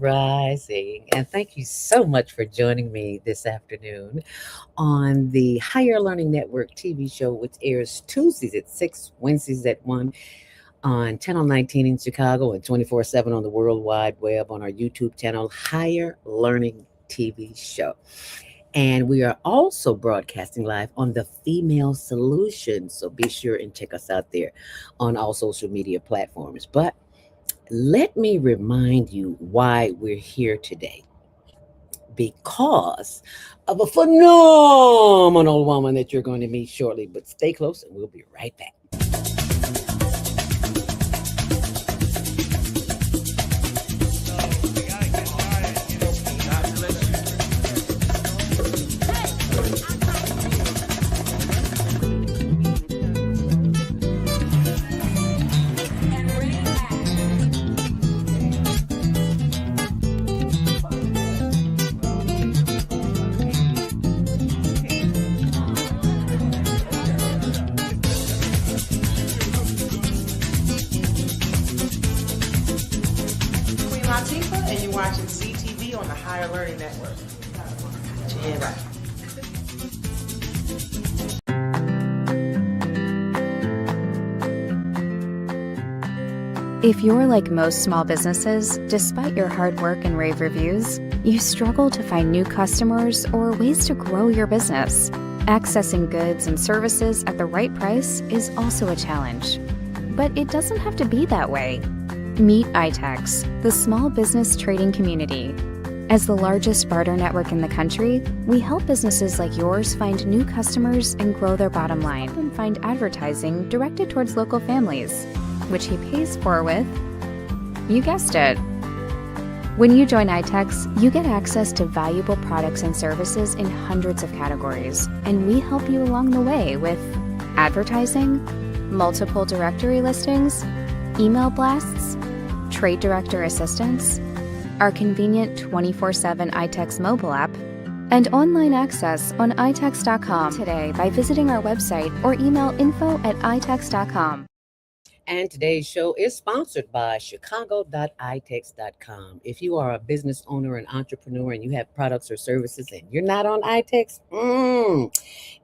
Rising. And thank you so much for joining me this afternoon on the Higher Learning Network TV show, which airs Tuesdays at 6, Wednesdays at 1 on Channel 19 in Chicago and 24/7 on the World Wide Web on our YouTube channel, Higher Learning TV show. And we are also broadcasting live on the Female Solution. So be sure and check us out there on all social media platforms. But let me remind you why we're here today. Because of a phenomenal woman that you're going to meet shortly. But stay close and we'll be right back. And you're watching CTV on the Higher Learning Network. Yeah, right. If you're like most small businesses, despite your hard work and rave reviews, you struggle to find new customers or ways to grow your business. Accessing goods and services at the right price is also a challenge. But it doesn't have to be that way. Meet iTex, the small business trading community. As the largest barter network in the country, we help businesses like yours find new customers and grow their bottom line and find advertising directed towards local families, which he pays for with, you guessed it. When you join iTex, you get access to valuable products and services in hundreds of categories, and we help you along the way with advertising, multiple directory listings, email blasts, trade director assistance, our convenient 24/7 iTex mobile app, and online access on itex.com today by visiting our website or email info@itex.com. And today's show is sponsored by chicago.itex.com. If you are a business owner and entrepreneur and you have products or services and you're not on iTex,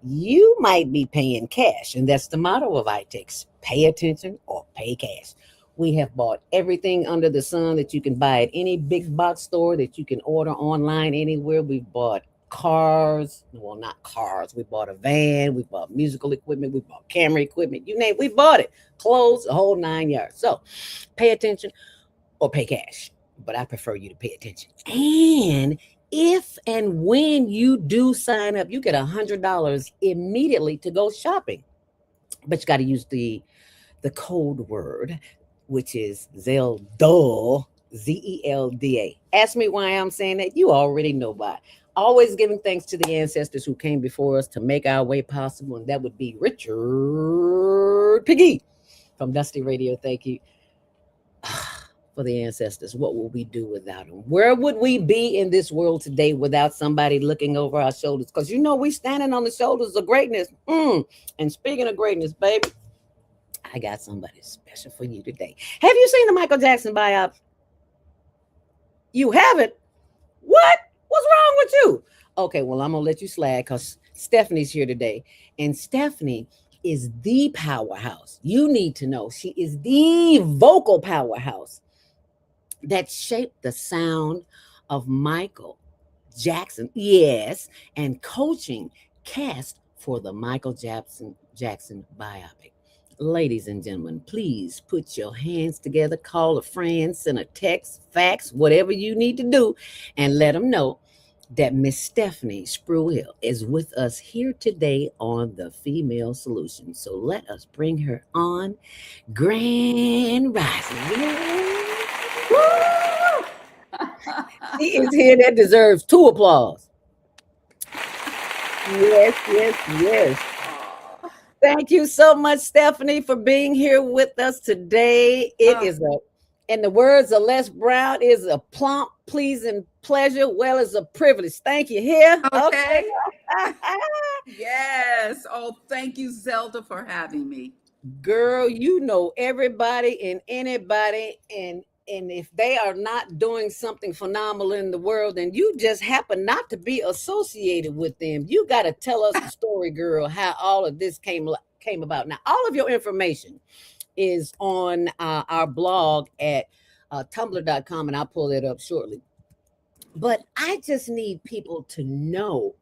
you might be paying cash. And that's the motto of iTex: pay attention or pay cash. We have bought everything under the sun that you can buy at any big box store, that you can order online anywhere. We've bought cars. Well, not cars. We bought a van. We bought musical equipment. We bought camera equipment. You name it, we bought it. Clothes, the whole 9 yards. So pay attention or pay cash. But I prefer you to pay attention. And if and when you do sign up, you get $100 immediately to go shopping. But you got to use the code word, which is Zelda, Zelda. Ask me why I'm saying that. You already know why. Always giving thanks to the ancestors who came before us to make our way possible, and that would be Richard Piggy from Dusty Radio. Thank you for the ancestors. What would we do without them? Where would we be in this world today without somebody looking over our shoulders? Because you know we standing on the shoulders of greatness. And speaking of greatness, baby, I got somebody special for you today. Have you seen the Michael Jackson biopsy? You haven't? What? What's wrong with you? Okay, well, I'm going to let you slide because Stephanie's here today. And Stephanie is the powerhouse. You need to know she is the vocal powerhouse that shaped the sound of Michael Jackson. Yes, and coaching cast for the Michael Jackson biopic. Ladies and gentlemen, please put your hands together, call a friend, send a text, fax, whatever you need to do, and let them know that Miss Stephanie Spruill is with us here today on the Female Solution. So let us bring her on. Grand Rising. Woo! She is here. That deserves 2 applause. Yes. Thank you so much, Stephanie, for being here with us today. It is in the words of Les Brown, is a plump, pleasing pleasure, well as a privilege. Thank you. Here. Okay. Yes. Oh, thank you, Zelda, for having me. Girl, you know everybody and anybody and And if they are not doing something phenomenal in the world, and you just happen not to be associated with them, you got to tell us the story, girl, how all of this came about. Now, all of your information is on our blog at tumblr.com, and I'll pull it up shortly. But I just need people to know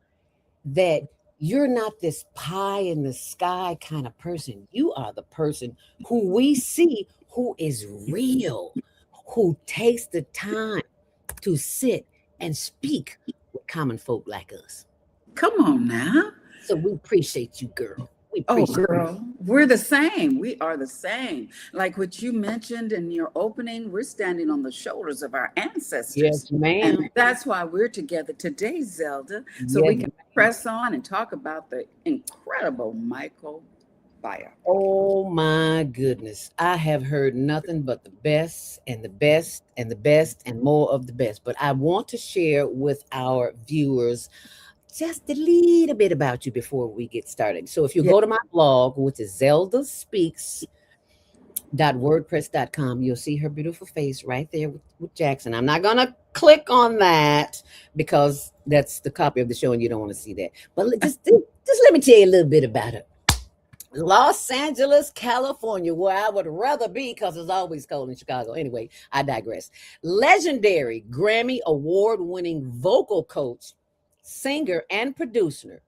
that you're not this pie in the sky kind of person. You are the person who we see who is real, who takes the time to sit and speak with common folk like us. Come on now. So we appreciate you, girl. We Oh, appreciate girl, we're the same. We are the same. Like what you mentioned in your opening, we're standing on the shoulders of our ancestors. Yes, ma'am. And that's why we're together today, Zelda, so we can press on and talk about the incredible Michael Biopic. Oh my goodness. I have heard nothing but the best and the best and the best and more of the best. But I want to share with our viewers just a little bit about you before we get started. So if you go to my blog, which is zeldaspeaks.wordpress.com, you'll see her beautiful face right there with Jackson. I'm not going to click on that because that's the copy of the show and you don't want to see that. But just let me tell you a little bit about it. Los Angeles, California, where I would rather be because it's always cold in Chicago. Anyway, I digress. Legendary Grammy Award-winning vocal coach, singer, and producer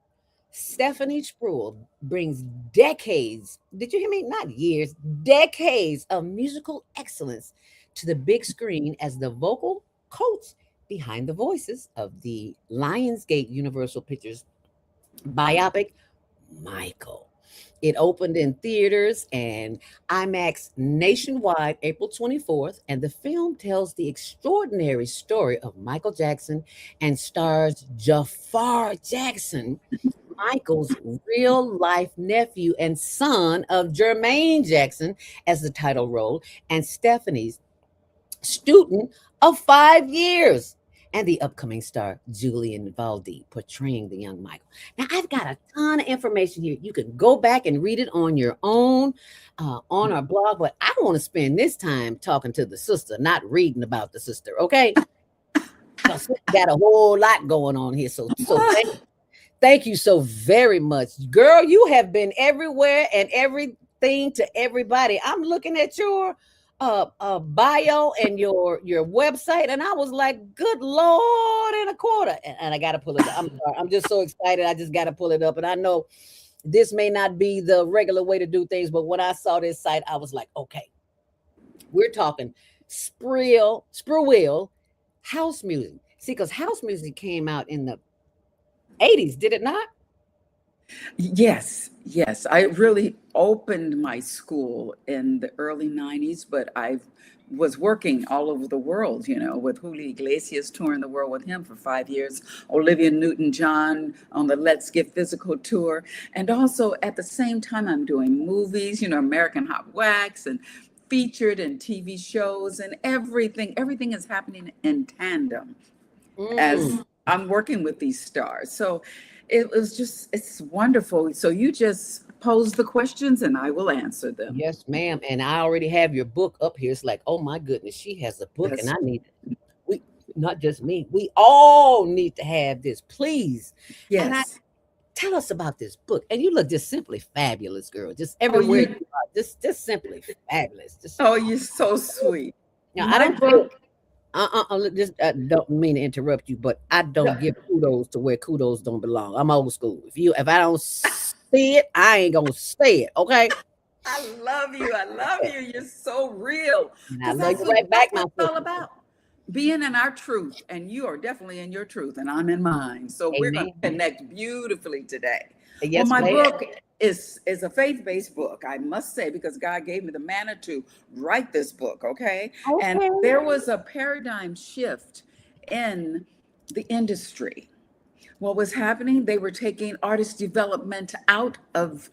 Stephanie Spruill brings decades, did you hear me? Not years, decades of musical excellence to the big screen as the vocal coach behind the voices of the Lionsgate Universal Pictures biopic, Michael. It opened in theaters and IMAX nationwide April 24th, and the film tells the extraordinary story of Michael Jackson and stars Jafar Jackson, Michael's real-life nephew and son of Jermaine Jackson, as the title role, and Stephanie's student of 5 years, and the upcoming star, Julian Valdi, portraying the young Michael. Now, I've got a ton of information here. You can go back and read it on your own on our blog, but I want to spend this time talking to the sister, not reading about the sister, okay? Because we got a whole lot going on here. So thank you so very much. Girl, you have been everywhere and everything to everybody. I'm looking at your bio and your website, and I was like, good Lord and a quarter. And I got to pull it up. I'm sorry. I'm just so excited. I just got to pull it up. And I know this may not be the regular way to do things, but when I saw this site, I was like, okay, we're talking Spruill house music. See, because house music came out in the 80s, did it not? Yes. I really opened my school in the early 90s, but I was working all over the world, with Julio Iglesias, touring the world with him for 5 years, Olivia Newton-John on the Let's Get Physical tour. And also at the same time, I'm doing movies, American Hot Wax, and featured in TV shows, and everything is happening in tandem as I'm working with these stars. So it's wonderful. So you just pose the questions and I will answer them. Yes, ma'am. And I already have your book up here. It's like, oh my goodness, she has a book. Yes. And I need not just me, we all need to have this, please. Yes. And tell us about this book. And you look just simply fabulous, girl. Just everywhere you are, just simply fabulous. You're so sweet. Now, I don't don't mean to interrupt you, but I don't give kudos to where kudos don't belong. I'm old school. If I don't see it, I ain't gonna say it. Okay. I love you. You're so real. And I love you right back, my sister. All about being in our truth, and you are definitely in your truth, and I'm in mine. So Amen. We're going to connect beautifully today. Yes, well, my book is a faith-based book, I must say, because God gave me the manna to write this book, okay? And there was a paradigm shift in the industry. What was happening? They were taking artist development out of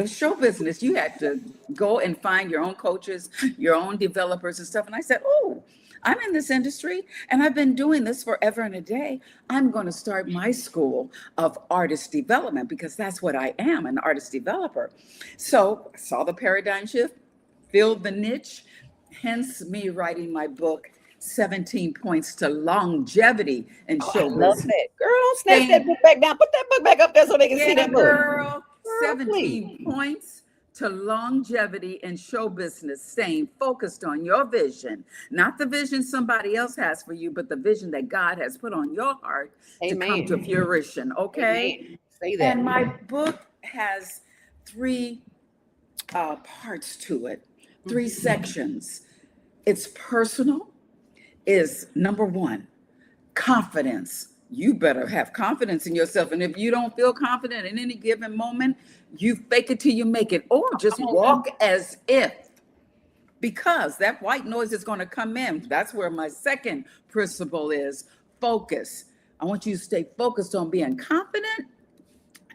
show business. You had to go and find your own coaches, your own developers and stuff. And I said, oh, I'm in this industry and I've been doing this forever and a day. I'm going to start my school of artist development because that's what I am, an artist developer. So I saw the paradigm shift, filled the niche, Hence me writing my book, 17 Points to Longevity in Oh, Show I love Business. that. Girl, don't snatch that book back down. Put that book back up there so they can see Yeah, that book. girl. Girl, 17 please. points to longevity in show business, staying focused on your vision, not the vision somebody else has for you, but the vision that God has put on your heart to come to Amen. fruition. Okay. Amen. Say that. And my book has three parts to it, three sections. It's personal, is number one, confidence. You better have confidence in yourself. And if you don't feel confident in any given moment, you fake it till you make it, or just walk as if, because that white noise is going to come in. That's where my second principle is focus. I want you to stay focused on being confident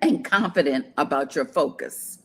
and confident about your focus.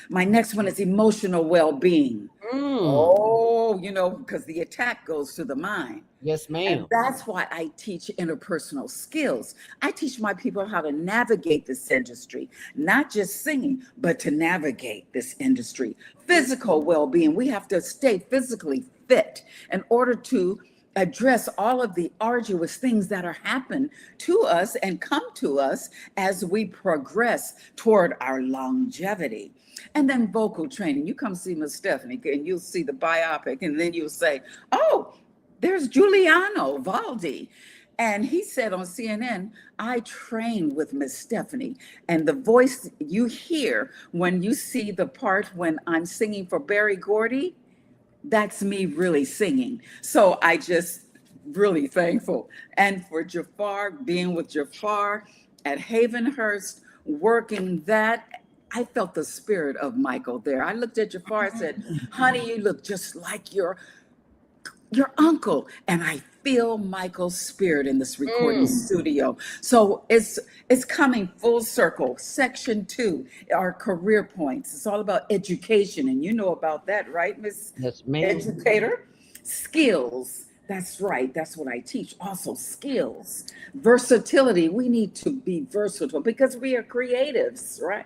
My next one is emotional well-being. Oh, because the attack goes to the mind. Yes, And ma'am. that's why I teach interpersonal skills. I teach my people how to navigate this industry, not just singing, but to navigate this industry. Physical well-being. We have to stay physically fit in order to address all of the arduous things that are happen to us and come to us as we progress toward our longevity. And then vocal training. You come see Miss Stephanie and you'll see the biopic, and then you'll say, oh, there's Giuliano Valdi. And he said on CNN, I trained with Miss Stephanie. And the voice you hear when you see the part when I'm singing for Berry Gordy, that's me really singing. So I just really thankful. And for Jafar, being with Jafar at Havenhurst, working that, I felt the spirit of Michael there. I looked at Jafar and said, honey, you look just like your uncle. And I feel Michael's spirit in this recording studio. So it's coming full circle. Section 2, our career points. It's all about education. And you know about that, right, Miss Yes, ma'am. Educator? Skills. That's right. That's what I teach. Also skills. Versatility. We need to be versatile because we are creatives, right?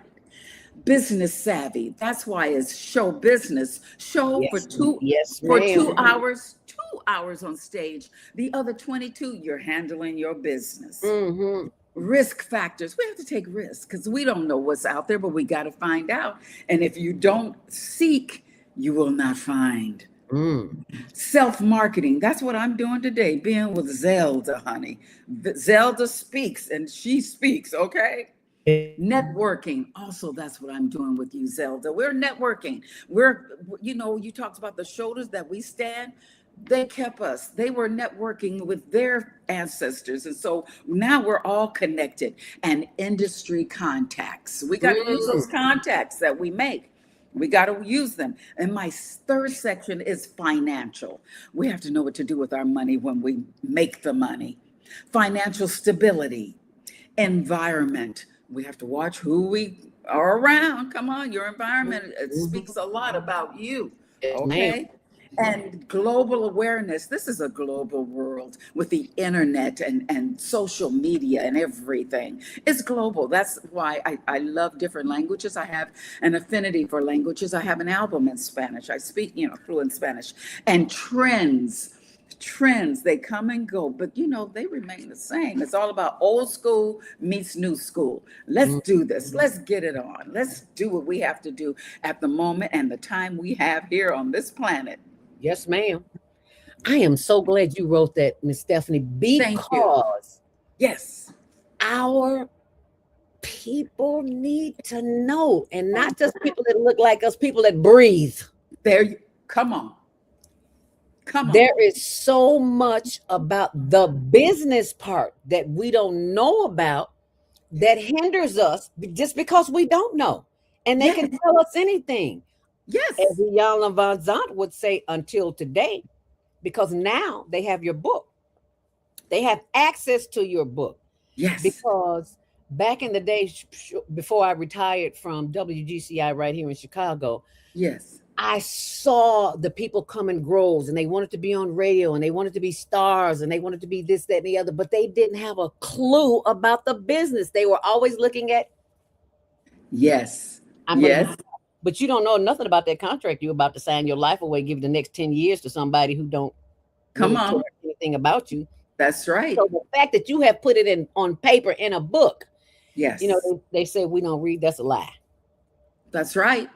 Business savvy. That's why it's show business. Show Yes, for two yes, for ma'am. 2 hours, 2 hours on stage. The other 22, you're handling your business. Mm-hmm. Risk factors. We have to take risks because we don't know what's out there, but we got to find out. And if you don't seek, you will not find. Self-marketing. That's what I'm doing today, being with Zelda, honey. Zelda speaks and she speaks, okay? Networking. Also, that's what I'm doing with you, Zelda. We're networking. You talked about the shoulders that we stand. They kept us. They were networking with their ancestors. And so now we're all connected. And industry contacts. We got to use those contacts that we make. We got to use them. And my third section is financial. We have to know what to do with our money when we make the money. Financial stability, environment. We have to watch who we are around. Come on, your environment, it speaks a lot about you. Yes, Okay. ma'am. And global awareness. This is a global world with the internet and social media and everything. It's global. That's why I love different languages. I have an affinity for languages. I have an album in Spanish. I speak, fluent Spanish. And trends, they come and go, but they remain the same. It's all about old school meets new school. Let's do this. Let's get it on. Let's do what we have to do at the moment and the time we have here on this planet. Yes, ma'am. I am so glad you wrote that, Miss Stephanie, Thank you. because Yes. our people need to know, and not just people that look like us, people that breathe. Come on. There is so much about the business part that we don't know about that hinders us just because we don't know. And they can tell us anything. Yes. As Iyanla Van Zandt would say, until today, because now they have your book. They have access to your book. Yes. Because back in the day, before I retired from WGCI right here in Chicago, yes, I saw the people come in groves, and they wanted to be on radio, and they wanted to be stars, and they wanted to be this, that, and the other, but they didn't have a clue about the business. They were always looking at, yes, But you don't know nothing about that contract you're about to sign your life away, give the next 10 years to somebody who don't Come really on. care anything about you. That's right. So the fact that you have put it on paper in a book, Yes. they say we don't read, that's a lie. That's right.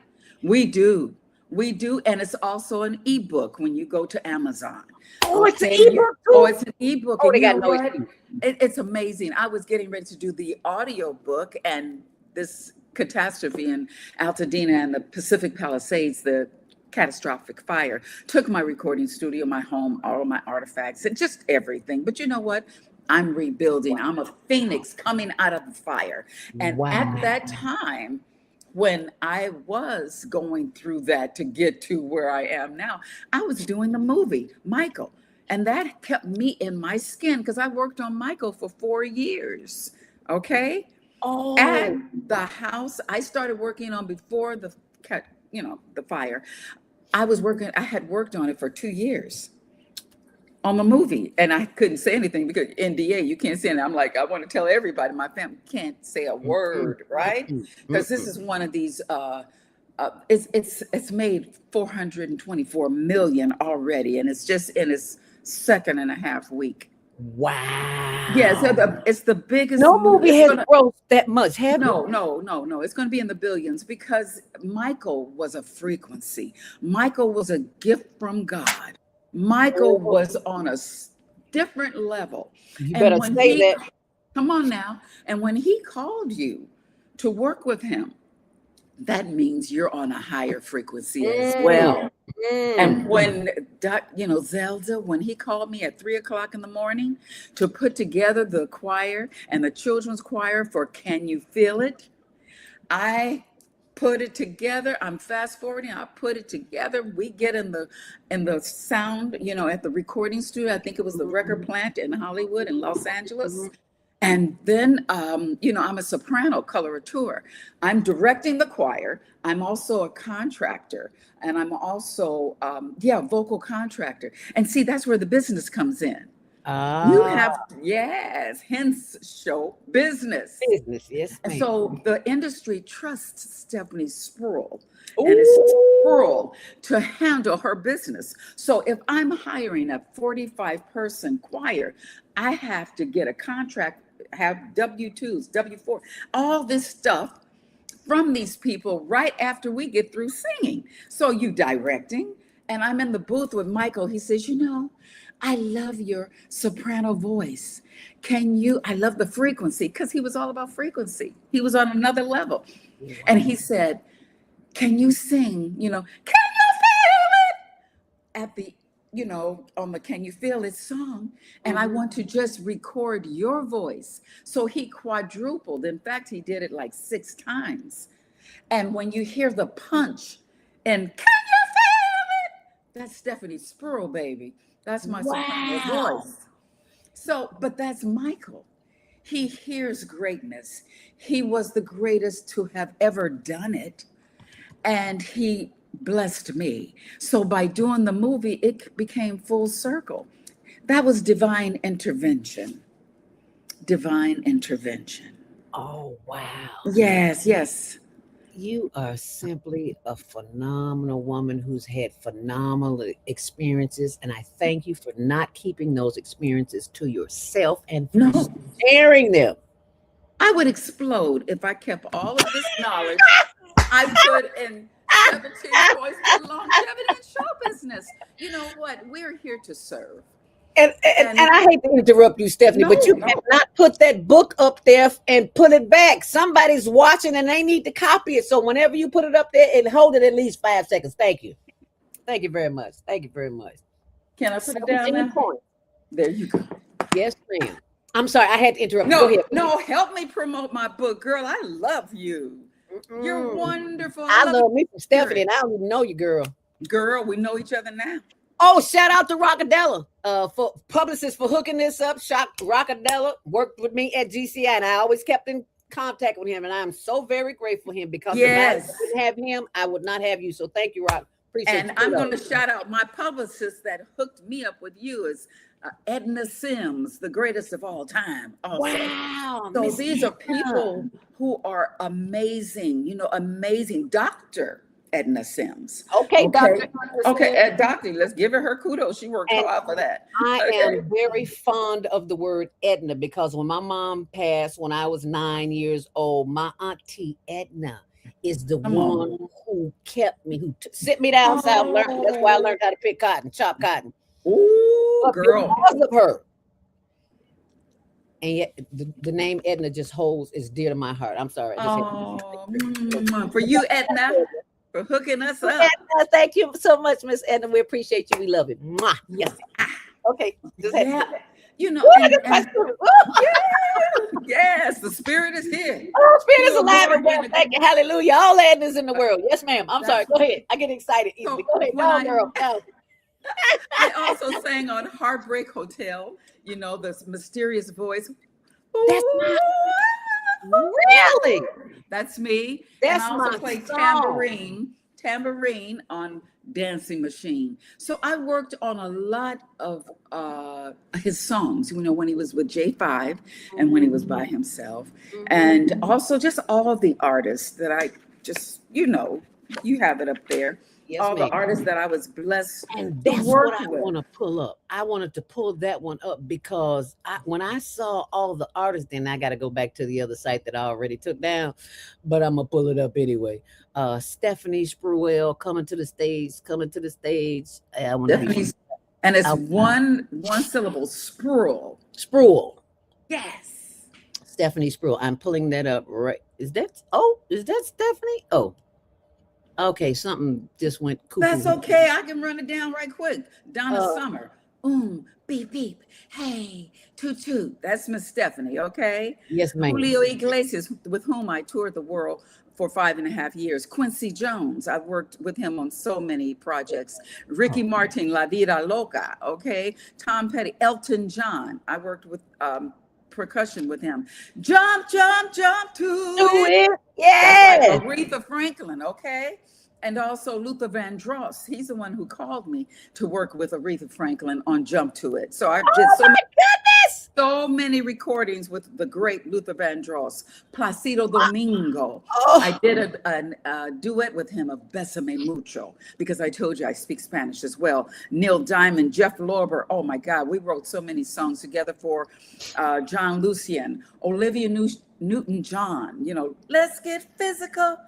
We do. We do. And it's also an ebook when you go to Amazon. Oh, it's an Okay, ebook too? Oh, it's an ebook. Oh, And they you got know no what? excuse. It's amazing. I was getting ready to do the audio book, and this catastrophe in Altadena and the Pacific Palisades, the catastrophic fire, took my recording studio, my home, all of my artifacts, and just everything. But you know what? I'm rebuilding. I'm a phoenix coming out of the fire. And Wow. at that time, when I was going through that to get to where I am now, I was doing the movie, Michael. And that kept me in my skin because I worked on Michael for 4 years. Okay. Oh, At the house, I started working on before the fire. I had worked on it for 2 years on the movie, and I couldn't say anything because NDA, you can't say it. I'm like, I want to tell everybody, my family can't say a word, right? Because this is one of these, it's made 424 million already, and it's just in its 2.5 weeks. wow. Yeah, so it's the biggest. No movie has grossed that much, have No. It's going to be in the billions because Michael was a frequency. Michael was a gift from God. Michael was on a different level. You better say that. Come on now. And when he called you to work with him, that means you're on a higher frequency as well. And when, Zelda, when he called me at 3:00 in the morning to put together the choir and the children's choir for Can You Feel It? I put it together. I'm fast forwarding. I put it together. We get in the sound, at the recording studio. I think it was the record plant in Hollywood and Los Angeles. And then, I'm a soprano coloratura. I'm directing the choir. I'm also a contractor, and I'm also, vocal contractor. And see, that's where the business comes in. You have, hence show business. Business, yes. And ma'am. so the industry trusts Stephanie Spruill and it's Spruill to handle her business. So if I'm hiring a 45-person choir, I have to get a contract, have W-2s, W-4, all this stuff from these people right after we get through singing. So you directing, and I'm in the booth with Michael. He says, I love your soprano voice. I love the frequency, because he was all about frequency. He was on another level. Wow. And he said, can you sing, can you feel it? At the, on the Can You Feel It song. And I want to just record your voice. So he quadrupled. In fact, he did it like 6 times. And when you hear the punch and Can You Feel It? That's Stephanie Spruill, baby. That's my soprano voice. So, but that's Michael. He hears greatness. He was the greatest to have ever done it. And he blessed me. So by doing the movie, it became full circle. That was divine intervention. Divine intervention. Oh, wow. Yes. You are simply a phenomenal woman who's had phenomenal experiences. And I thank you for not keeping those experiences to yourself and for sharing them. I would explode if I kept all of this knowledge I put in 17 points for longevity in show business. You know what? We're here to serve. And I hate to interrupt you, Stephanie, but you cannot put that book up there and put it back. Somebody's watching and they need to copy it. So whenever you put it up there, and hold it at least 5 seconds. Thank you. Thank you very much. Thank you very much. Can I put it down now? There you go. Yes, ma'am. I'm sorry, I had to interrupt. No, Go ahead. No, help me promote my book, girl. I love you. You're wonderful. I love me from Stephanie, and I don't even know you, girl. Girl, we know each other now. Oh, shout out to Rockadella, for publicist for hooking this up. Rockadella worked with me at GCI, and I always kept in contact with him, and I'm so very grateful for him, because if I didn't have him, I would not have you. So thank you, Rock. Appreciate and you. I'm going to shout out my publicist that hooked me up with you is Edna Sims, the greatest of all time. Also. Wow. So these are people who are amazing, amazing. Dr. Edna Sims. Okay, Dr. Okay, Doctor, let's give her kudos. She worked And hard for that. I Okay. am very fond of the word Edna because when my mom passed when I was 9 years old, my auntie Edna is the Come on. one who kept me, who sit me down south. That's why I learned how to pick cotton, chop cotton. Ooh, But girl. because of her. And yet the name Edna just is dear to my heart. I'm sorry. I just had to- For you, Edna, for hooking us up. Edna, thank you so much, Miss Edna. We appreciate you. We love it. Mwah. Yes. Okay. Just had to do Yeah, that. you know, Ooh, and, look at my and- spirit. Ooh. yes, the spirit is here. Oh, spirit is You're alive and well. award-winning. Thank you. Hallelujah. All Ednas in the world. Yes, ma'am. I'm sorry. That's- Go ahead. I get excited easily. Go ahead. when Go, I- girl. Go. I also sang on Heartbreak Hotel, you know, this mysterious voice. That's Really? That's me. That's and I also my play song. tambourine on Dancing Machine. So I worked on a lot of his songs, you know, when he was with J5 and when he was by himself. And also just all the artists that I just, you know, you have it up there. Yes, all ma'am. the artists that I was blessed And to that's work what I with. want to pull up. I wanted to pull that one up because when I saw all the artists, then I got to go back to the other site that I already took down, but I'm gonna pull it up anyway. Stephanie Spruill coming to the stage. I want to be Definitely. And it's Oh. one syllable, Spruill. Spruill. Yes. Stephanie Spruill. I'm pulling that up right. Is that Stephanie? Oh. Okay, something just went cuckoo. That's okay. I can run it down right quick. Donna Uh, Summer. Beep, beep. Hey, toot, toot. That's Miss Stephanie, okay? Yes, ma'am. Julio Iglesias, with whom I toured the world for 5.5 years. Quincy Jones, I've worked with him on so many projects. Ricky Martin, La Vida Loca, okay? Tom Petty, Elton John. I worked with percussion with him. Jump, jump, jump to it. Yes. That's right. Aretha Franklin, okay? And also Luther Vandross. He's the one who called me to work with Aretha Franklin on Jump to It. So I did so many recordings with the great Luther Vandross. Placido Domingo. I did a duet with him of Besame Mucho because I told you I speak Spanish as well. Neil Diamond, Jeff Lorber. Oh my God, we wrote so many songs together for John Lucien, Olivia Newton-John. You know, let's get physical.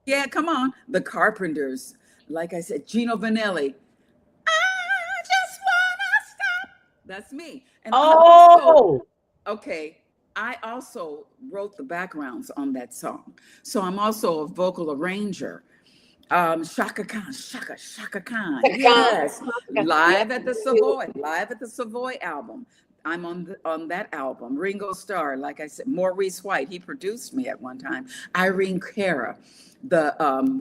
Yeah, come on. The Carpenters. Like I said, Gino Vanelli. I just wanna stop. That's me. And okay. I also wrote the backgrounds on that song. So I'm also a vocal arranger. Shaka Khan. Yes. Live at the Savoy album. I'm on that album. Ringo Starr, like I said, Maurice White, he produced me at one time. Irene Cara, the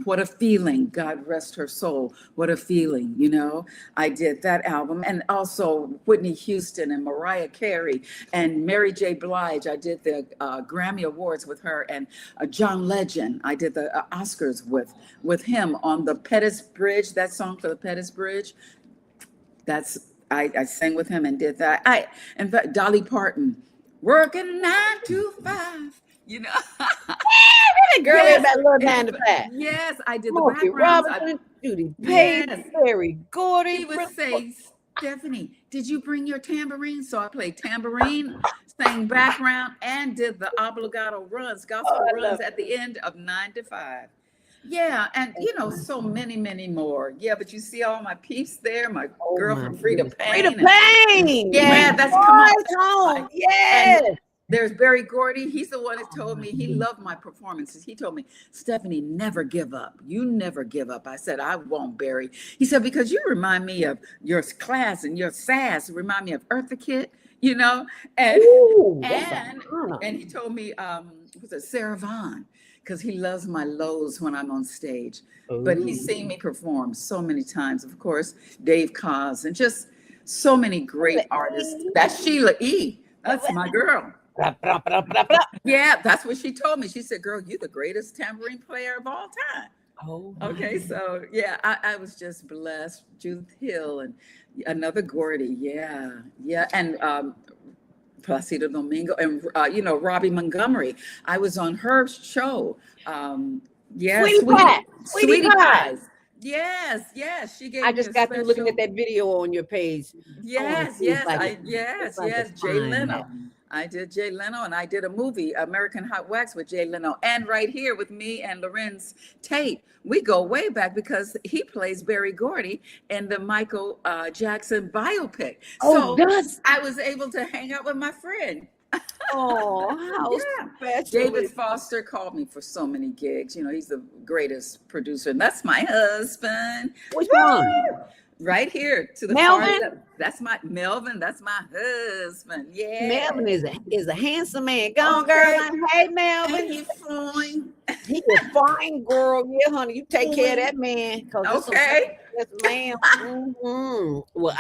What a Feeling, God rest her soul, What a Feeling, you know. I did that album. And also Whitney Houston and Mariah Carey and Mary J. Blige. I did the Grammy Awards with her, and John Legend. I did the Oscars with him on the Pettus Bridge, that song for the Pettus Bridge. I sang with him and did that. In fact, Dolly Parton, working 9 to 5, you know. Really, girl, Yes. that little 9 to 5. Yes, I did the Smokey backgrounds. Robinson, Judy Page, Yes. Barry Gordy. He would say, Stephanie, did you bring your tambourine? So I played tambourine, sang background, and did the obligato runs, gospel runs at the end of 9 to 5. Yeah, and you know, so many, many more. Yeah, but you see all my peeps there, my girl from Frida Payne. Frida Payne. Yeah, that's come on. Home. Yes. And there's Barry Gordy. He's the one that told me he loved my performances. He told me, Stephanie, never give up. You never give up. I said, I won't, Barry. He said, because you remind me of your class and your sass. Remind me of Eartha Kitt, you know? And Ooh, and he told me, was it Sarah Vaughan? Because he loves my lows when I'm on stage. But he's seen me perform so many times. Of course, Dave Koz and just so many great artists. That's Sheila E. That's my girl. Yeah, that's what she told me. She said, girl, you're the greatest tambourine player of all time. Oh, okay. So yeah, I was just blessed. Judith Hill and another Gordy. Yeah. And Placido Domingo and, you know, Robbie Montgomery. I was on her show Yes, Sweetie pie. Sweetie sweetie pie. pies. Yes. She gave I me just a got through looking at special. that video on your page. Yes, See if yes, I I can, yes, if I can yes, Jay find that. Leno. I did Jay Leno, and I did a movie, American Hot Wax, with Jay Leno, and right here with me and Lorenz Tate. We go way back because he plays Berry Gordy in the Michael Jackson biopic. Oh, So does I was able to hang out with my friend. oh, how Yeah. special David is Foster called me for so many gigs. You know, he's the greatest producer, and that's my husband. which one? Right here to the far Melvin? left. That's my Melvin. That's my husband. Yeah. Melvin is a handsome man. Go on, girl. Okay. Hey, And Melvin. he fine. He is fine, girl. Yeah, honey. You take care of that man. Okay. Yes, ma'am. Well,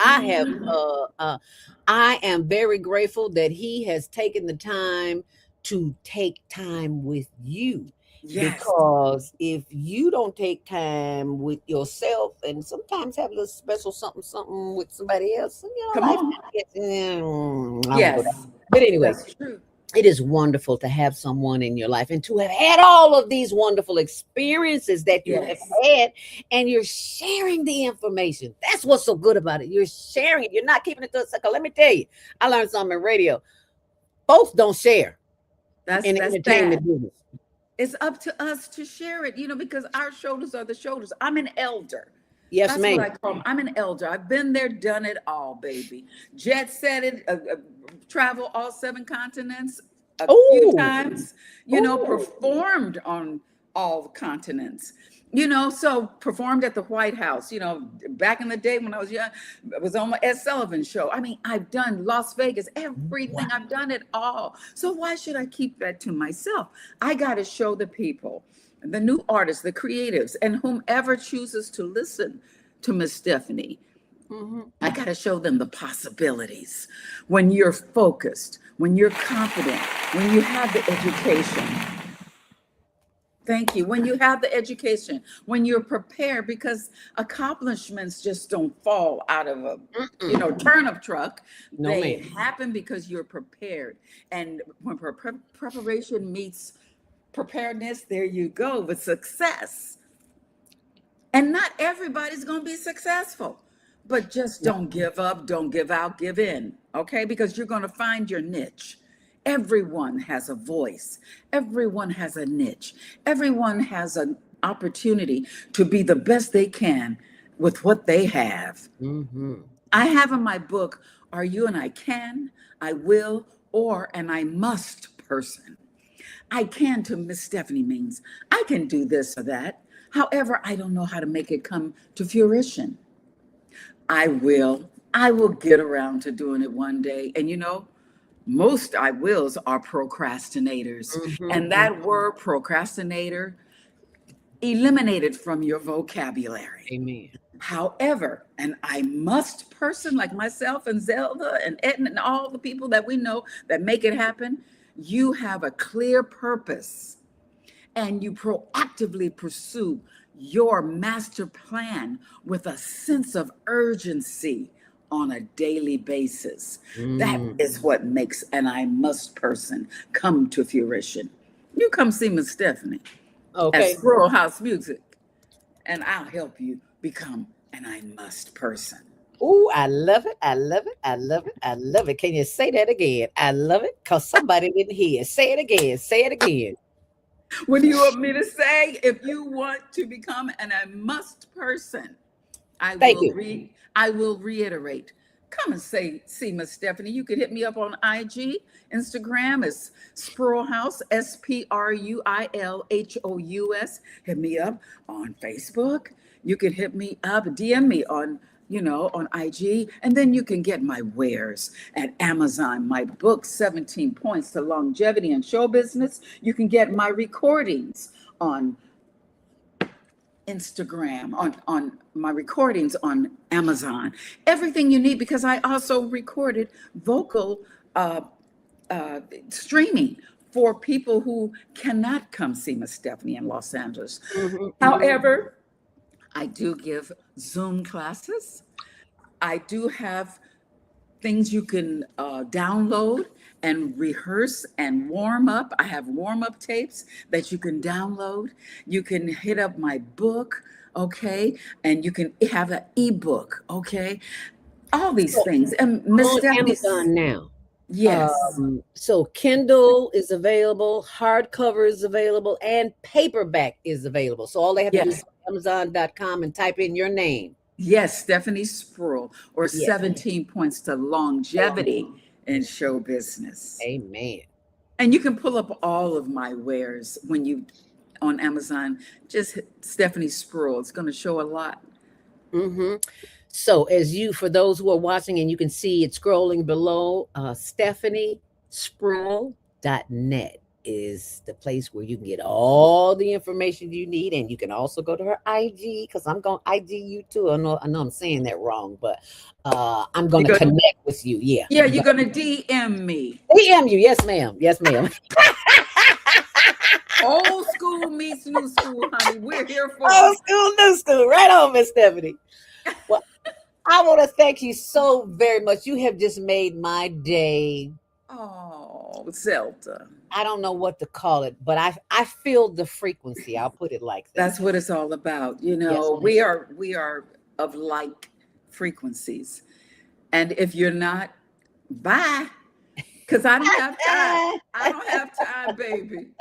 I am very grateful that he has taken the time to take time with you. Yes. Because if you don't take time with yourself and sometimes have a little special something with somebody else, you know, Come life on. gets, I won't go Yes. there. But anyway, That's true. it is wonderful to have someone in your life and to have had all of these wonderful experiences that you have had, and you're sharing the information. That's what's so good about it. You're sharing it. You're not keeping it to a second. Let me tell you, I learned something in radio. Folks don't share in the That's entertainment bad. business. It's up to us to share it, you know, because our shoulders are the shoulders. I'm an elder. Yes, That's ma'am. what I call them. I'm an elder. I've been there, done it all, baby. Jet set it, travel all 7 continents a few times, you know, performed on all continents, you know, so performed at the White House, you know, back in the day when I was young, I was on my Ed Sullivan show. I mean, I've done Las Vegas, everything. I've done it all. So why should I keep that to myself? I got to show the people, the new artists, the creatives, and whomever chooses to listen to Miss Stephanie. I got to show them the possibilities. When you're focused, when you're confident, when you have the education. Thank you. When you have the education, when you're prepared, because accomplishments just don't fall out of a, you know, turnip truck. No, They ma'am. happen because you're prepared. And when preparation meets preparedness, there you go with success. And not everybody's going to be successful, but just don't give up, don't give out, give in, okay? Because you're going to find your niche. Everyone has a voice. Everyone has a niche. Everyone has an opportunity to be the best they can with what they have. I have in my book, Are You an I Can, I Will, or an I Must person? I can to Miss Stephanie means I can do this or that. However, I don't know how to make it come to fruition. I will get around to doing it one day. And you know, most I wills are procrastinators. And that word procrastinator, eliminated from your vocabulary. Amen. However, an I must person like myself and Zelda and Edna and all the people that we know that make it happen, you have a clear purpose and you proactively pursue your master plan with a sense of urgency on a daily basis. That is what makes an I must person come to fruition. You come see Miss Stephanie at Spruill House Music, and I'll help you become an I must person. Oh, I love it. I love it. I love it. I love it. Can you say that again? I love it because somebody didn't hear. Say it again. Say it again. What do you want me to say? If you want to become an I must person, I will reiterate. Come and see Miss Stephanie. You can hit me up on IG, Instagram is Spruill House, SPRUILHOUS. Hit me up on Facebook. You can hit me up, DM me on, you know, on IG, and then you can get my wares at Amazon. My book, 17 Points to Longevity and Show Business. You can get my recordings on Instagram, on my recordings on Amazon. Everything you need, because I also recorded vocal streaming for people who cannot come see Miss Stephanie in Los Angeles. However, I do give Zoom classes. I do have things you can download and rehearse and warm up. I have warm-up tapes that you can download. You can hit up my book, okay? And you can have an ebook, okay? All these things. And I'm Miss on Stephanie, Amazon now. yes. So Kindle is available, hardcover is available, and paperback is available. So all they have to do is Yes. go to Amazon.com and type in your name. Yes, Stephanie Spruill, or Yes. 17 Points to Longevity in Show Business. Amen. And you can pull up all of my wares when you on Amazon. Just hit Stephanie Spruill. It's going to show a lot. Mm-hmm. So for those who are watching, and you can see it scrolling below, StephanieSpruill.net is the place where you can get all the information you need. And you can also go to her IG, because I'm going to IG you too. I know I'm saying that wrong, but I'm going to connect with you. Yeah. Yeah, you're going to DM me. DM you. Yes, ma'am. Yes, ma'am. Old school meets new school, honey. We're here for Old school, new school. Right on, Miss Stephanie. Well, I want to thank you so very much. You have just made my day. Oh, Zelda. I don't know what to call it, but I feel the frequency. I'll put it like that. That's what it's all about. You know, Yes. we are of like frequencies. And if you're not, bye. Because I don't have time. I don't have time, baby.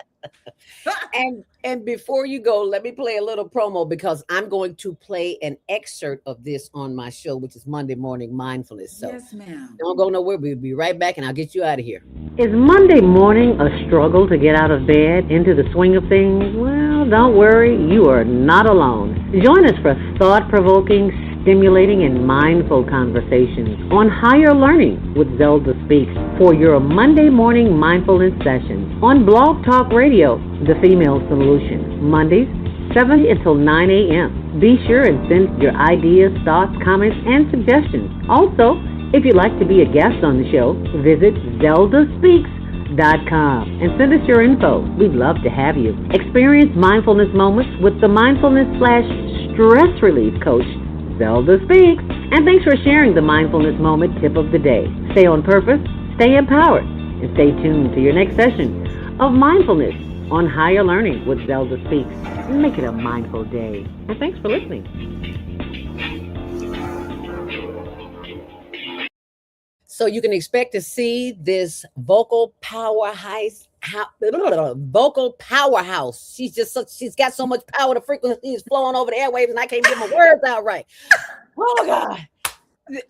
And before you go, let me play a little promo, because I'm going to play an excerpt of this on my show, which is Monday Morning Mindfulness. So Yes, ma'am. don't go nowhere. We'll be right back, and I'll get you out of here. Is Monday morning a struggle to get out of bed into the swing of things? Well, don't worry, you are not alone. Join us for thought-provoking, stimulating, and mindful conversations on higher learning with Zelda Speaks for your Monday morning mindfulness sessions on Blog Talk Radio, The Female Solution, Mondays, 7 until 9 a.m. Be sure and send your ideas, thoughts, comments, and suggestions. Also, if you'd like to be a guest on the show, visit ZeldaSpeaks.com and send us your info. We'd love to have you. Experience mindfulness moments with the mindfulness/stress relief coach, Zelda Speaks. And thanks for sharing the mindfulness moment tip of the day. Stay on purpose, stay empowered, and stay tuned to your next session of mindfulness on higher learning with Zelda Speaks. Make it a mindful day. And thanks for listening. So you can expect to see this vocal powerhouse. She's got so much power, the frequency is flowing over the airwaves, and I can't get my words out right. Oh God.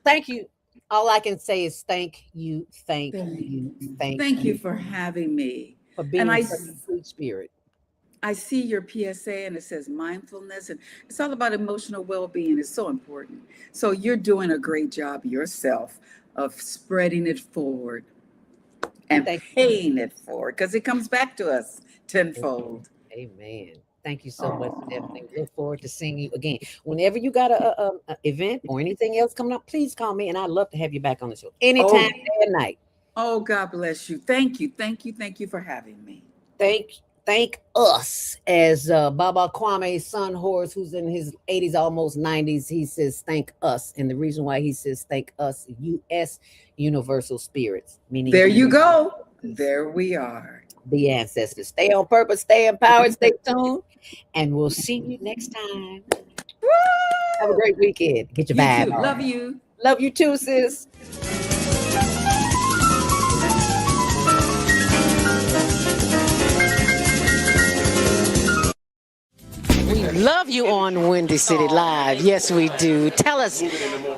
Thank you. All I can say is thank you for having me. For being And such a sweet spirit. I see your PSA and it says mindfulness, and it's all about emotional well-being. It's so important. So you're doing a great job yourself of spreading it forward and paying it forward, because it comes back to us tenfold. Amen. Thank you so much, Stephanie. Look forward to seeing you again. Whenever you got a event or anything else coming up, please call me, and I'd love to have you back on the show anytime, day and night. Oh, God bless you. Thank you for having me. Thank us, as Baba Kwame's son Horace, who's in his 80s, almost 90s, he says thank us. And the reason why he says thank us, U.S. Universal Spirits. Meaning there you go. There we are. The ancestors. Stay on purpose, stay empowered, stay tuned, and we'll see you next time. Woo! Have a great weekend. Get your vibe on. Love you. Love you too, sis. We love you on Windy City Live. Yes, we do. Tell us,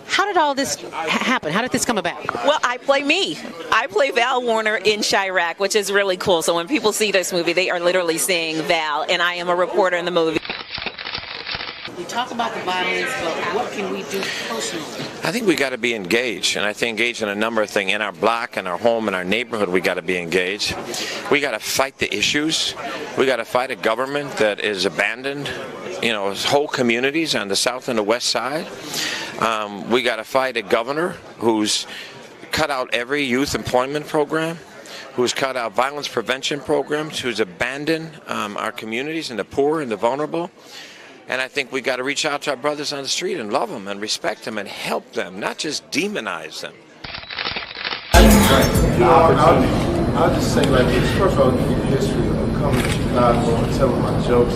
how did all this happen? How did this come about? Well, I play me. I play Val Warner in Chirac, which is really cool. So when people see this movie, they are literally seeing Val, and I am a reporter in the movie. We talk about the violence, but what can we do personally? I think we got to be engaged, and I think engaged in a number of things. In our block, in our home, in our neighborhood, we got to be engaged. We got to fight the issues. We got to fight a government that is abandoned, whole communities on the south and the west side. We got to fight a governor who's cut out every youth employment program, who's cut out violence prevention programs, who's abandoned our communities and the poor and the vulnerable. And I think we got to reach out to our brothers on the street and love them and respect them and help them, not just demonize them. I'll just say like this. First of all, give you the history of coming to Chicago and telling my jokes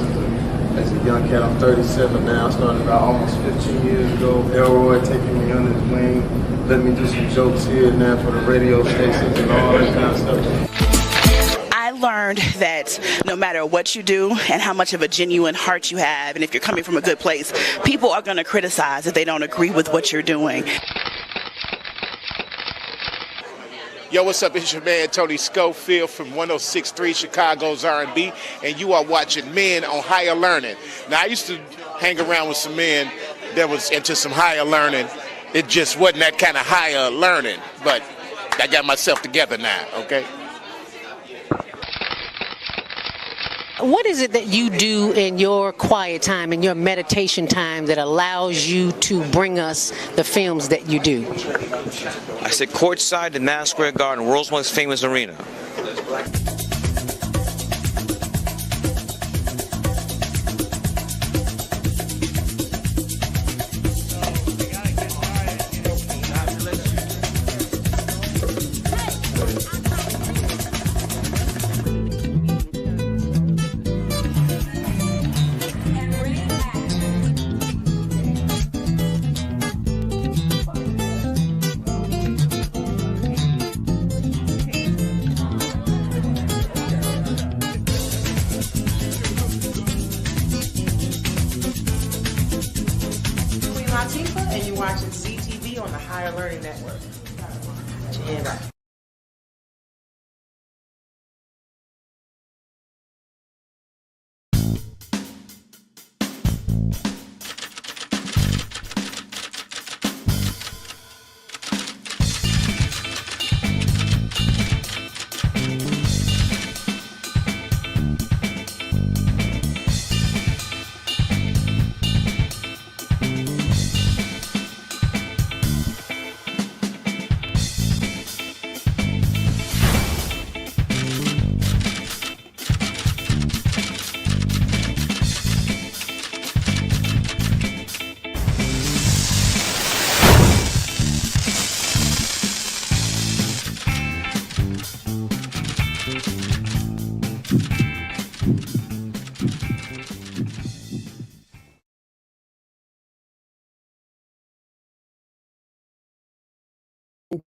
as a young cat. I'm 37 now. Started about almost 15 years ago. Elroy taking me under his wing, letting me do some jokes here and there for the radio stations and all that kind of stuff. I learned that no matter what you do and how much of a genuine heart you have, and if you're coming from a good place, people are going to criticize if they don't agree with what you're doing. Yo, what's up? It's your man Tony Schofield from 106.3 Chicago's R&B, and you are watching Men on Higher Learning. Now, I used to hang around with some men that was into some higher learning. It just wasn't that kind of higher learning, but I got myself together now, okay? What is it that you do in your quiet time, in your meditation time, that allows you to bring us the films that you do? I sit courtside in Madison Square Garden, world's most famous arena. And you're watching CTV on the Higher Learning Network. And right.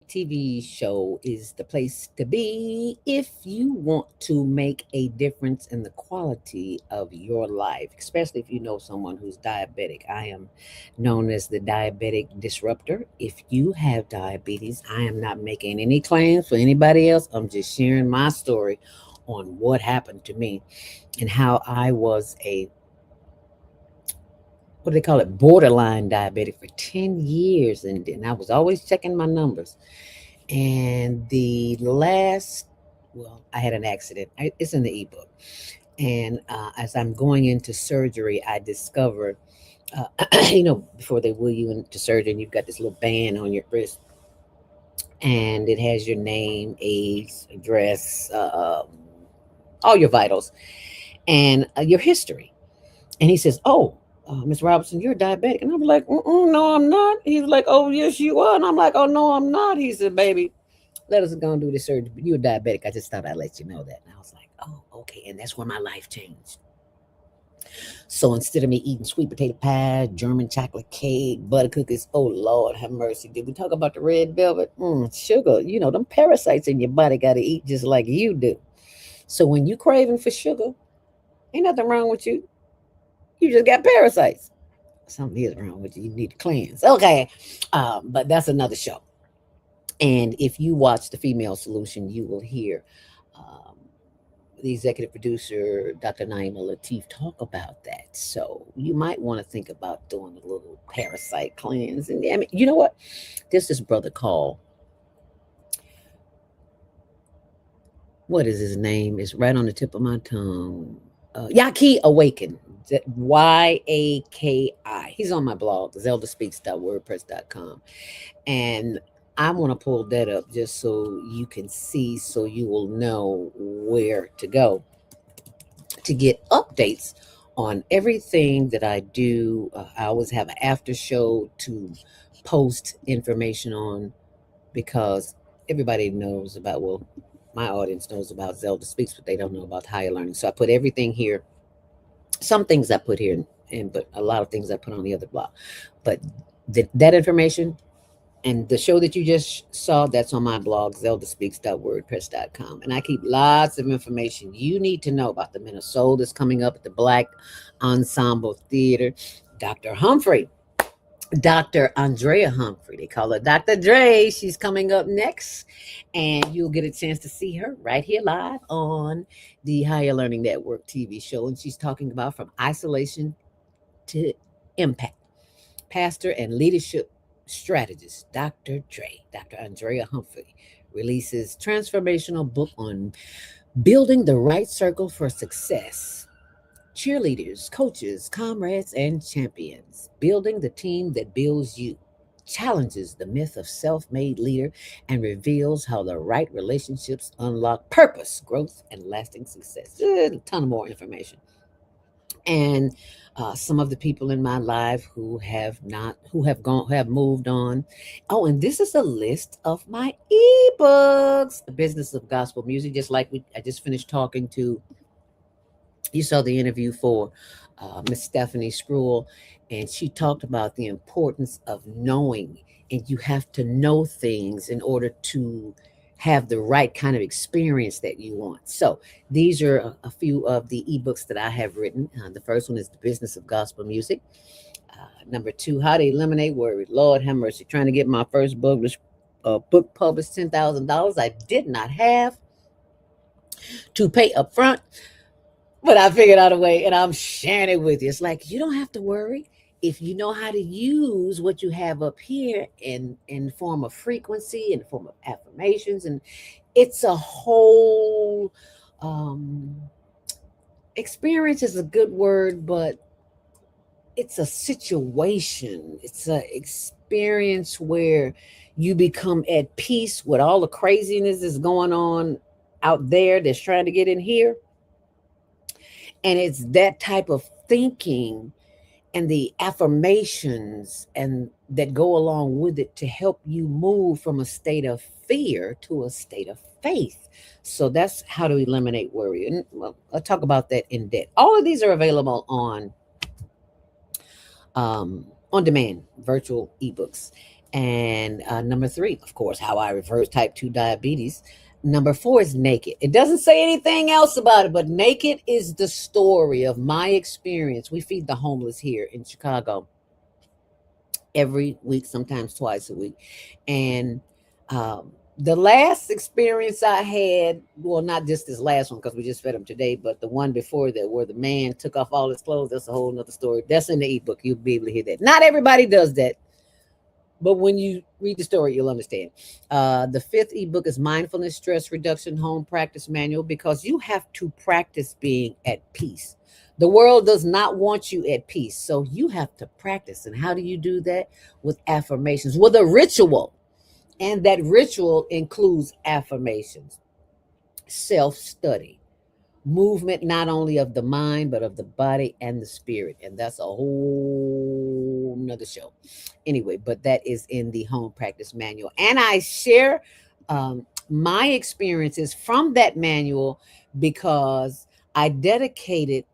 TV show is the place to be if you want to make a difference in the quality of your life, especially if you know someone who's diabetic. I am known as the diabetic disruptor. If you have diabetes, I am not making any claims for anybody else. I'm just sharing my story on what happened to me and how I was a what do they call it? Borderline diabetic for 10 years. And I was always checking my numbers. And I had an accident. It's in the ebook. And as I'm going into surgery, I discovered, before they wheel you into surgery, and you've got this little band on your wrist. And it has your name, age, address, all your vitals, and your history. And he says, Ms. Robertson, you're diabetic. And I'm like, no, I'm not. He's like, oh, yes, you are. And I'm like, oh, no, I'm not. He said, baby, let us go and do this surgery. You're diabetic. I just thought I'd let you know that. And I was like, oh, okay. And that's where my life changed. So instead of me eating sweet potato pie, German chocolate cake, butter cookies, oh, Lord, have mercy. Did we talk about the red velvet? Sugar, them parasites in your body got to eat just like you do. So when you craving for sugar, ain't nothing wrong with you. You just got parasites. Something is wrong with you. You need to cleanse. Okay. But that's another show. And if you watch The Female Solution, you will hear the executive producer, Dr. Naima Latif, talk about that. So you might want to think about doing a little parasite cleanse. And I mean, you know what? There's this brother called, what is his name? It's right on the tip of my tongue. Yaki Awaken. Yaki. He's on my blog, zeldaspeaks.wordpress.com. And I want to pull that up just so you can see, so you will know where to go to get updates on everything that I do. I always have an after show to post information on, because everybody knows about, well, my audience knows about Zelda Speaks, but they don't know about higher learning. So I put everything here. Some things I put here, but a lot of things I put on the other blog. But that information and the show that you just saw, that's on my blog, zeldaspeaks.wordpress.com. And I keep lots of information you need to know about the Minnesota that's coming up at the Black Ensemble Theater. Dr. Andrea Humphrey. They call her Dr. Dre. She's coming up next, and you'll get a chance to see her right here live on the Higher Learning Network TV show. And she's talking about from isolation to impact. Pastor and leadership strategist, Dr. Dre, Dr. Andrea Humphrey, releases transformational book on building the right circle for success. Cheerleaders, coaches, comrades, and champions. Building the team that builds you. Challenges the myth of self-made leader and reveals how the right relationships unlock purpose, growth, and lasting success. A ton of more information. And some of the people in my life who have moved on. Oh, and this is a list of my ebooks. The Business of Gospel Music, just like I just finished talking to. You saw the interview for Miss Stephanie Spruill, and she talked about the importance of knowing, and you have to know things in order to have the right kind of experience that you want. So these are a few of the ebooks that I have written. The first one is The Business of Gospel Music. Number 2, How to Eliminate Worry. Lord have mercy. Trying to get my first book published, $10,000. I did not have to pay up front. But I figured out a way, and I'm sharing it with you. It's like, you don't have to worry if you know how to use what you have up here in form of frequency, in the form of affirmations. And it's a whole experience is a good word, but it's a situation. It's an experience where you become at peace with all the craziness that's going on out there that's trying to get in here. And it's that type of thinking and the affirmations and that go along with it to help you move from a state of fear to a state of faith. So that's how to eliminate worry. And well, I'll talk about that in depth. All of these are available on demand, virtual ebooks. And number 3, of course, How I Reverse Type 2 Diabetes. Number 4 is Naked. It doesn't say anything else about it, but Naked is the story of my experience. We feed the homeless here in Chicago every week, sometimes twice a week. And the last experience I had, well, not just this last one, because we just fed them today, but the one before that, where the man took off all his clothes, that's a whole nother story. That's in the ebook. You'll be able to hear that. Not everybody does that. But when you read the story, you'll understand. The 5th ebook is Mindfulness Stress Reduction Home Practice Manual, because you have to practice being at peace. The world does not want you at peace, so you have to practice. And how do you do that? With affirmations, with a ritual. And that ritual includes affirmations, self-study, movement not only of the mind, but of the body and the spirit. And that's a whole nother show. Anyway, but that is in the Home Practice Manual. And I share my experiences from that manual because I dedicated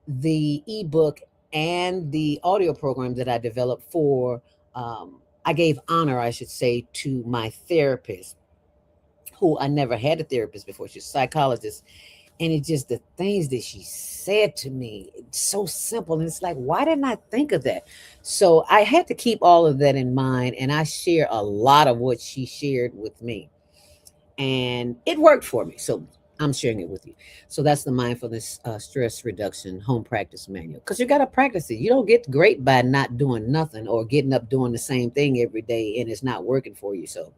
the ebook and the audio program that I developed for, I gave honor, I should say, to my therapist, who I never had a therapist before. She's a psychologist. And it's just the things that she said to me, it's so simple. And it's like, why didn't I think of that? So I had to keep all of that in mind. And I share a lot of what she shared with me. And it worked for me. So I'm sharing it with you. So that's the Mindfulness Stress Reduction Home Practice Manual. Because you got to practice it. You don't get great by not doing nothing or getting up doing the same thing every day and it's not working for you. So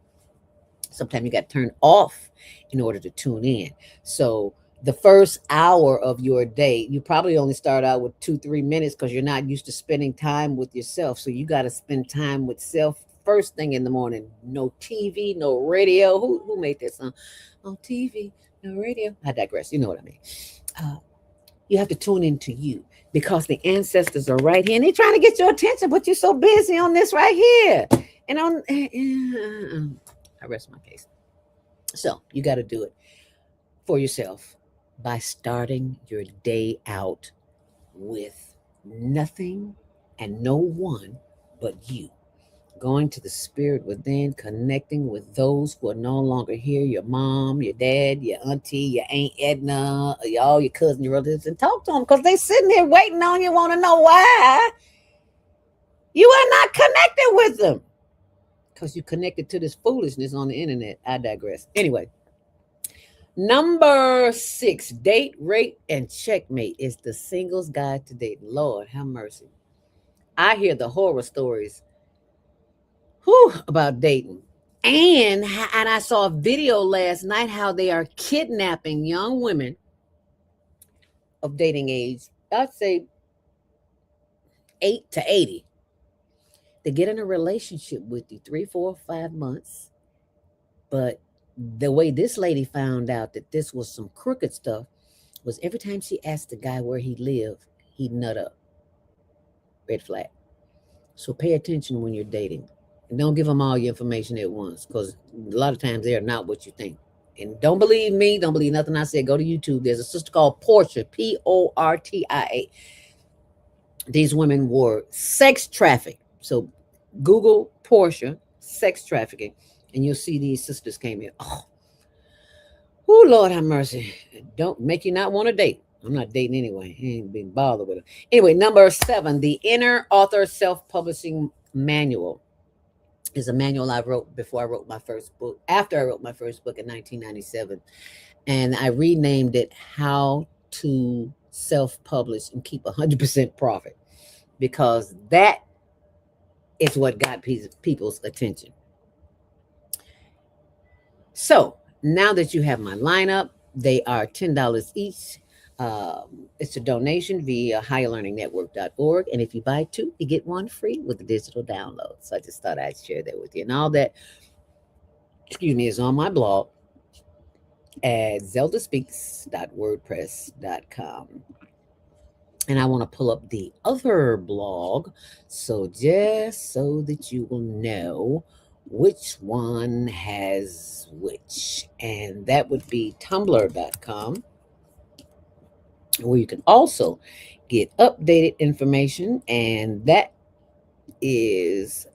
sometimes you got to turn off in order to tune in. So the first hour of your day, you probably only start out with 2-3 minutes because you're not used to spending time with yourself. So you got to spend time with self first thing in the morning. No TV, no radio. Who made that song? No TV, no radio. I digress. You know what I mean. You have to tune into you because the ancestors are right here and they're trying to get your attention, but you're so busy on this right here. And I rest my case. So you got to do it for yourself by starting your day out with nothing and no one but you. Going to the spirit within, connecting with those who are no longer here, your mom, your dad, your auntie, your Aunt Edna, all your cousins, your relatives, and talk to them because they sitting there waiting on you, want to know why you are not connected with them. Because you connected to this foolishness on the internet. I digress. Anyway, number 6, date, rate, and checkmate is the singles guide to dating. Lord have mercy. I hear the horror stories about dating. And I saw a video last night how they are kidnapping young women of dating age, I'd say 8 to 80. They get in a relationship with you 3, 4, 5 months. But the way this lady found out that this was some crooked stuff was every time she asked the guy where he lived, he'd nut up. Red flag. So pay attention when you're dating. And don't give them all your information at once, because a lot of times they are not what you think. And don't believe me. Don't believe nothing I said. Go to YouTube. There's a sister called Portia, Portia. These women were sex trafficked. So Google Portia, sex trafficking, and you'll see these sisters came in. Oh, Lord have mercy. Don't make you not want to date. I'm not dating anyway. I ain't being bothered with it. Anyway, number 7, the Inner Author Self-Publishing Manual is a manual I wrote before I wrote my first book, after I wrote my first book in 1997. And I renamed it How to Self-Publish and Keep 100% Profit, because that is what got people's attention. So now that you have my lineup, they are $10 each. It's a donation via higherlearningnetwork.org. And if you buy 2, you get 1 free with the digital download. So I just thought I'd share that with you. And all that, is on my blog at zeldaspeaks.wordpress.com. And I want to pull up the other blog. So just so that you will know which one has which. And that would be tumblr.com, where you can also get updated information, and that is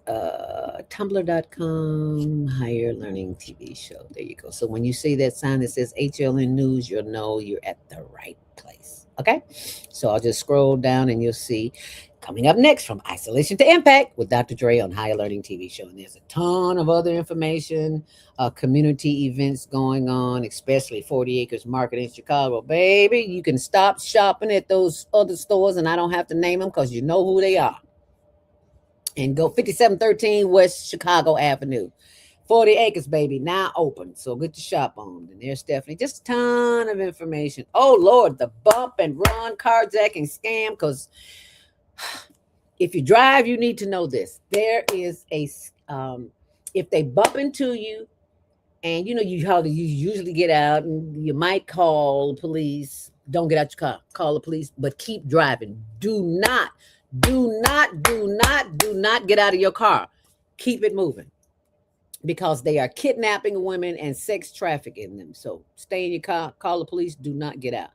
tumblr.com Higher Learning TV Show. There you go. So when you see that sign that says HLN News, you'll know you're at the right place. Okay, so I'll just scroll down and you'll see coming up next, From Isolation to Impact with Dr. Dre on Higher Learning TV Show. And there's a ton of other information, community events going on, especially 40 Acres Market in Chicago. Baby, you can stop shopping at those other stores, and I don't have to name them because you know who they are. And go 5713 West Chicago Avenue. 40 Acres, baby, now open. So good to shop on. And there's Stephanie. Just a ton of information. Oh, Lord, the bump and run carjacking scam, because if you drive, you need to know this. There is a, if they bump into you, and you usually get out and you might call the police. Don't get out your car. Call the police, but keep driving. Do not get out of your car. Keep it moving, because they are kidnapping women and sex trafficking them. So stay in your car. Call the police. Do not get out.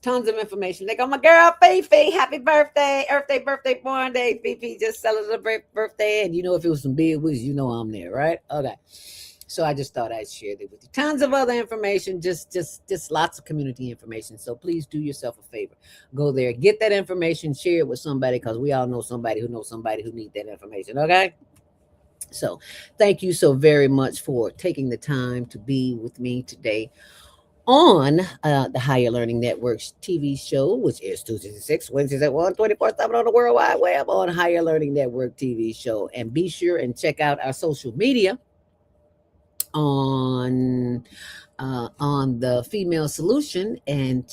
Tons of information. They go, my girl, Fifi, happy birthday, birthday, born day. Fifi just celebrated birthday. And if it was some big wigs, I'm there, right? Okay. So I just thought I'd share that with you. Tons of other information, just lots of community information. So please do yourself a favor. Go there, get that information, share it with somebody, because we all know somebody who knows somebody who needs that information, okay? So thank you so very much for taking the time to be with me today on the Higher Learning Network's TV show, which airs Tuesdays at 6, Wednesdays at 1, 24/7 on the World Wide Web on Higher Learning Network TV show. And be sure and check out our social media on the Female Solution. And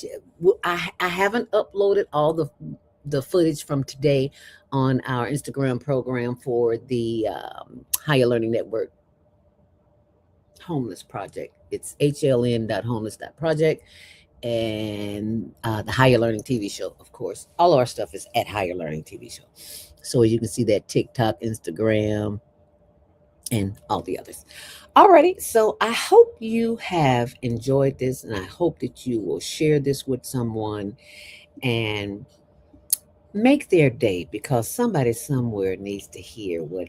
I haven't uploaded all the footage from today on our Instagram program for the Higher Learning Network Homeless Project. It's hln.homeless.project, and the Higher Learning TV show, of course. All of our stuff is at Higher Learning TV show. So you can see that TikTok, Instagram, and all the others. Alrighty, so I hope you have enjoyed this, and I hope that you will share this with someone and make their day, because somebody somewhere needs to hear what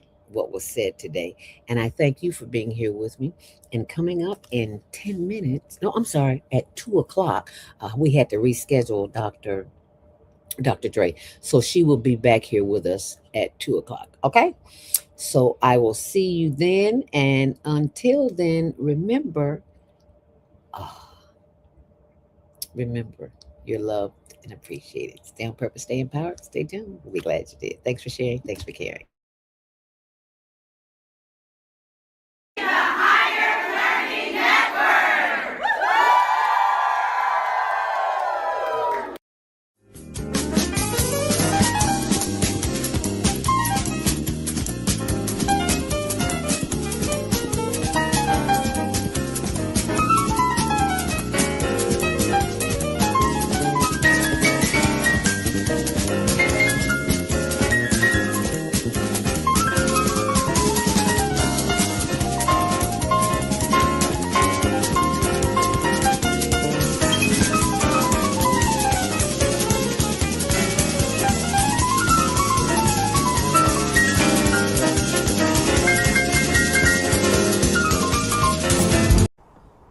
was said today. And I thank you for being here with me. And coming up in 10 minutes, no, I'm sorry, at 2 o'clock, we had to reschedule Dr. Dre. So she will be back here with us at 2 o'clock. Okay. So I will see you then. And until then, remember, remember, you're loved and appreciated. Stay on purpose, stay empowered, stay tuned. We'll be glad you did. Thanks for sharing. Thanks for caring.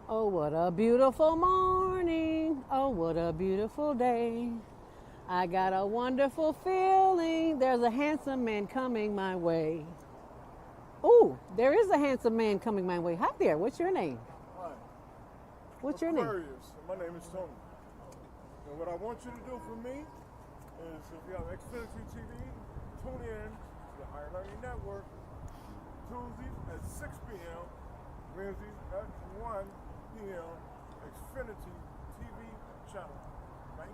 Oh, what a beautiful morning. Oh, what a beautiful day. I got a wonderful feeling. There's a handsome man coming my way. Oh, there is a handsome man coming my way. Hi there. What's your name? Hi. What's your name? Aquarius. My name is Tony. And what I want you to do for me is, if you have Xfinity TV, tune in to the Higher Learning Network Tuesdays at 6 p.m., Wednesdays at 1 p.m., Xfinity TV channel 19.